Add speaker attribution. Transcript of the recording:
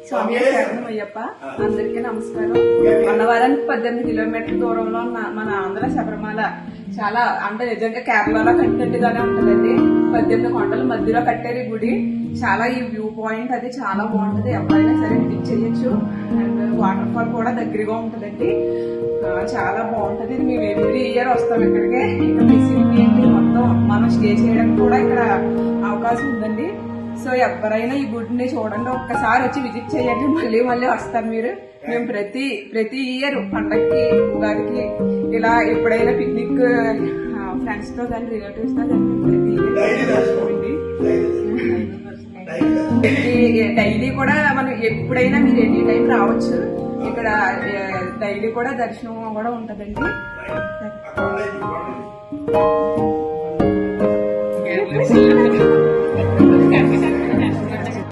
Speaker 1: స్వామి శరణం అయ్యప్ప. అందరికీ నమస్కారం. అన్నవరానికి 18 కిలోమీటర్ల దూరంలో ఉన్న మన ఆంధ్ర శబరిమల చాలా అంటే నిజంగా కేరళలో కట్టినట్టుగానే ఉంటదండి. 18 కొండల మధ్యలో కట్టారు ఈ గుడి. చాలా ఈ వ్యూ పాయింట్ అది చాలా బాగుంటది. ఎవరైనా సరే విజిట్ చేయొచ్చు. అండ్ వాటర్ ఫాల్ కూడా దగ్గరగా ఉంటదండి. చాలా బాగుంటది. మేము ఎవ్రీ ఇయర్ వస్తాం ఇక్కడికి. ఇక్కడ ఫెసిలిటీ ఏంటి మొత్తం మనం స్టే చేయడానికి కూడా ఇక్కడ అవకాశం ఉందండి. సో ఎవరైనా ఈ గుడిని చూడండి, ఒక్కసారి వచ్చి విజిట్ చేయండి, మళ్ళీ మళ్ళీ వస్తారు మీరు. మేము ప్రతి ఇయర్ పండగకి ఉగాదికి ఇలా ఎప్పుడైనా పిక్నిక్ ఫ్రెండ్స్ తో కానీ రిలేటివ్స్ తో కానీ ప్రతి ఇయర్ డైలీ కూడా మనం ఎప్పుడైనా మీరు ఎనీ టైం రావచ్చు. ఇక్కడ డైలీ కూడా దర్శనం కూడా ఉంటదండి.